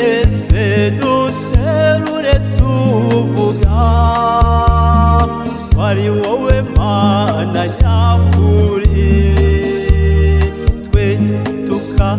twese duterure tuvuga wari wowe Mana nyakuri, twe tuka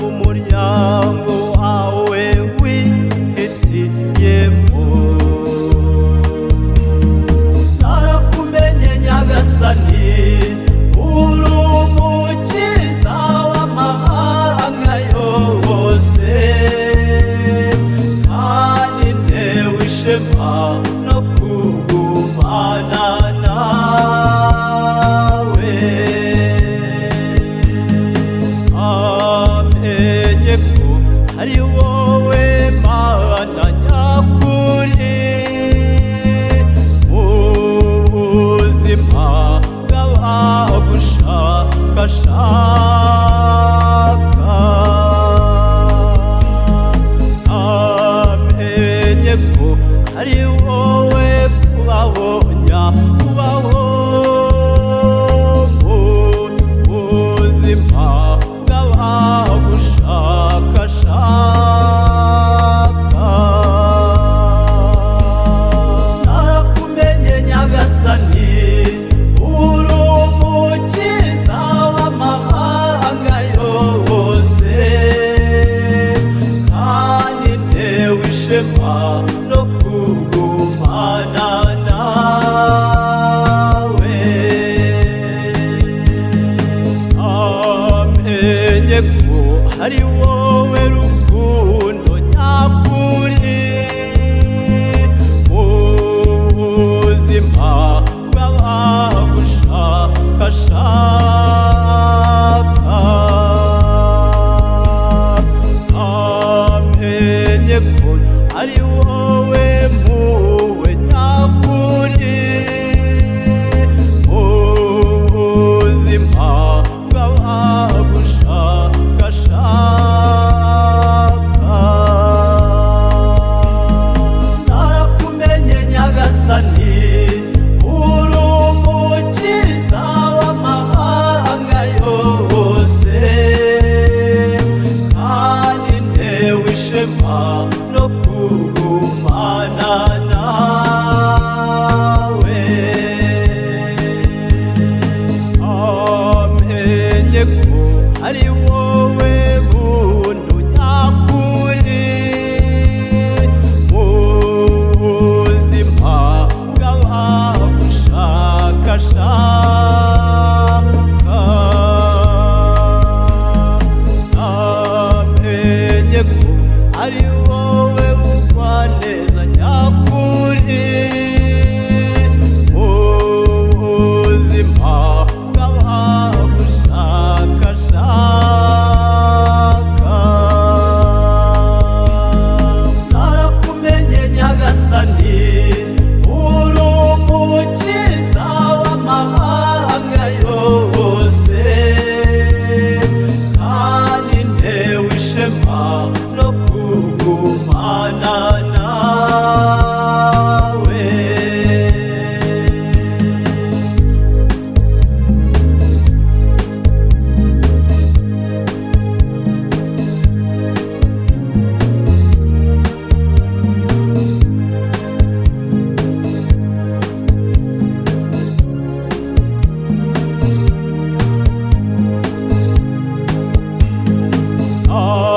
umuryango wawe wihitiyemo. Narakumenye Nyagasani, uri umukiza w'amahanga yose, kandi ntewe ishema no kugumana nawe. Amenye ko ari wowe Mana nyakuri, mu buzima bw'abagushakashaka. Amenye ko ari wowe kubaho nyakubaho, mu buzima bw'abagushakashaka. Narakumenye Nyagasani, uri umukiza w'amahanga yose, kandi ntewe ishema no kugumana nawe. Amenye ko ari wowe rukundo nyakuri, mu buzima bw'abagushakashaka. Amenye ko ari wowe mpuhwe nyakuri, mu buzima bw'abagushakashaka. Narakumenye Nyagasani, uri umukiza w'amahanga yose, kandi ntewe ishema no kugumana nawe. Amenye ko ari wowe buntu nyakuri, mu buzima bw'abagushakashaka. Amenye ko ari wowe bugwaneza nyakuri, mu buzima bw'abagushakashaka. Narakumenye Nyagasani, uri umukiza w'amahanga yose, kandi ntewe ishema no kugumana nawe.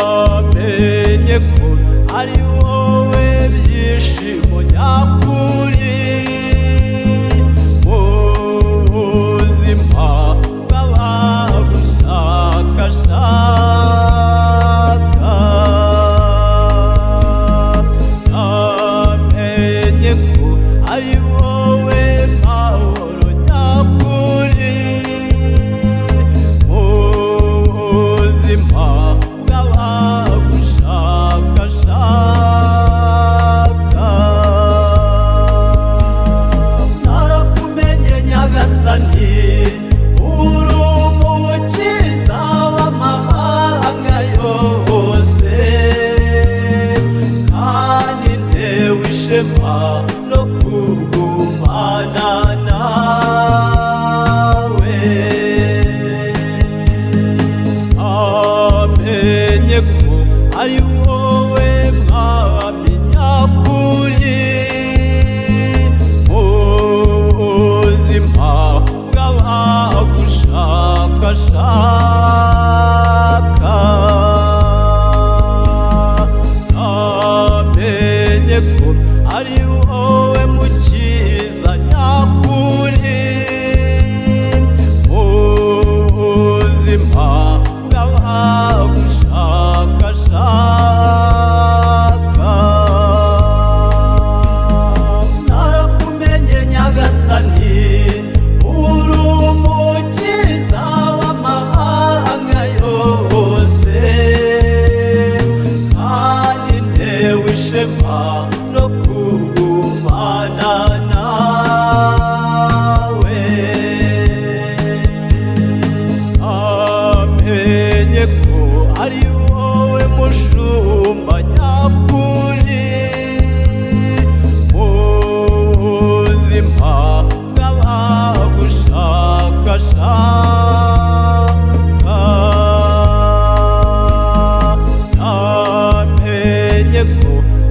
Amenye ko ari wowe byishimo nyakuri, mu buzima bw'abagushakashaka. Amenye ko ari wowe mahoro nyakuri, mu buzima bw'abagushakashaka.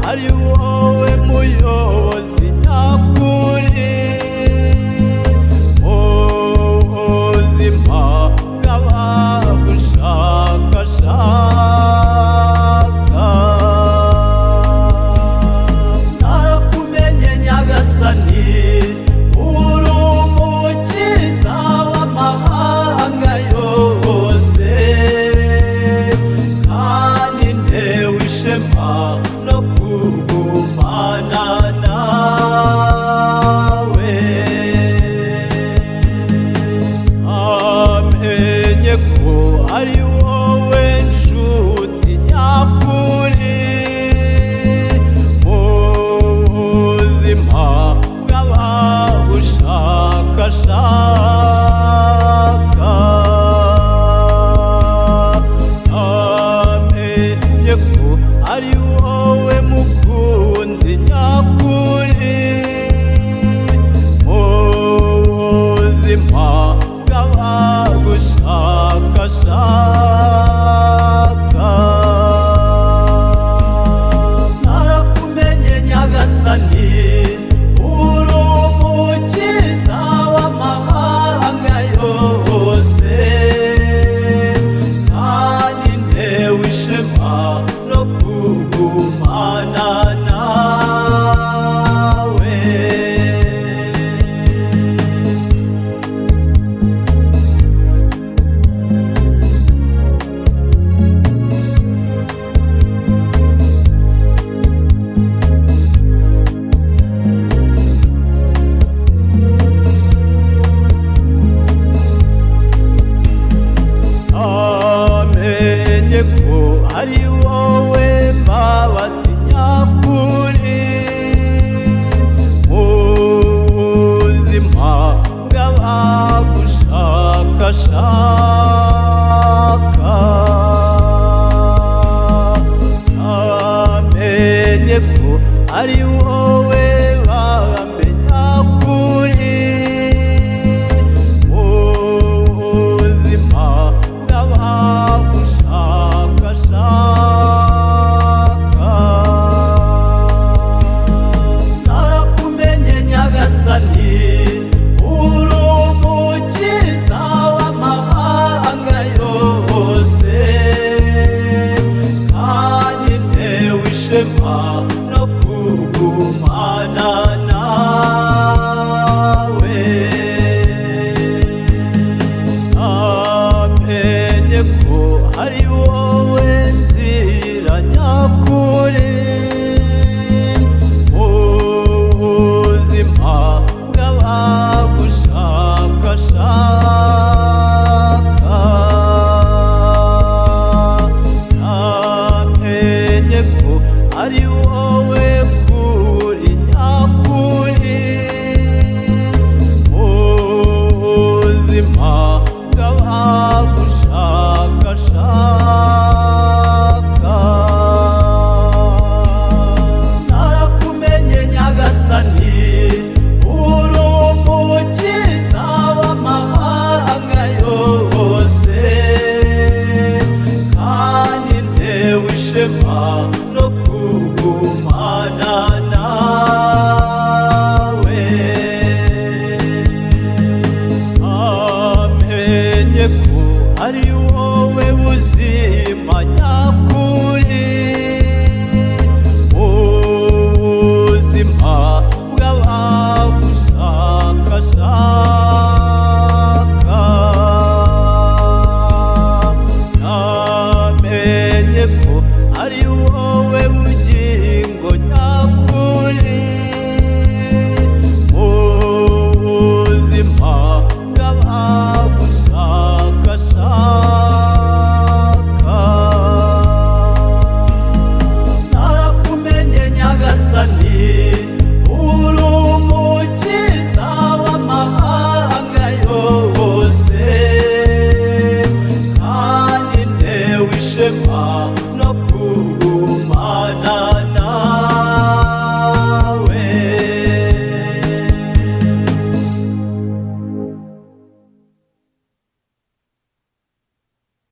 ari wowe muyobozi nyakuri mu buzima bw'abagushakashaka. Narakumenye Nyagasani, uri umukiza w'amahanga yose, kandi ntewe ishema no kugumana nawe. Amenye ko ari wowe nshuti nyakuri mu buzima bw'abagushakashaka. Amenye ko ari wowe mukunzi nyakuri mu buzima bw'abagushakashaka. Narakumenye Nyagasani, uri umukiza w'amahanga yose, kandi ntewe ishema no kugumana nawe. Amenye ko ari wowe mbabazi nyakuri mu buzima bw'abagushakashaka. Amenye ko ari wowe bambe nyakuri mu buzima bw'abagushakashaka. Narakumenye Nyagasani, uri umukiza w'amahanga yose, kandi ntewe ishema no kugumana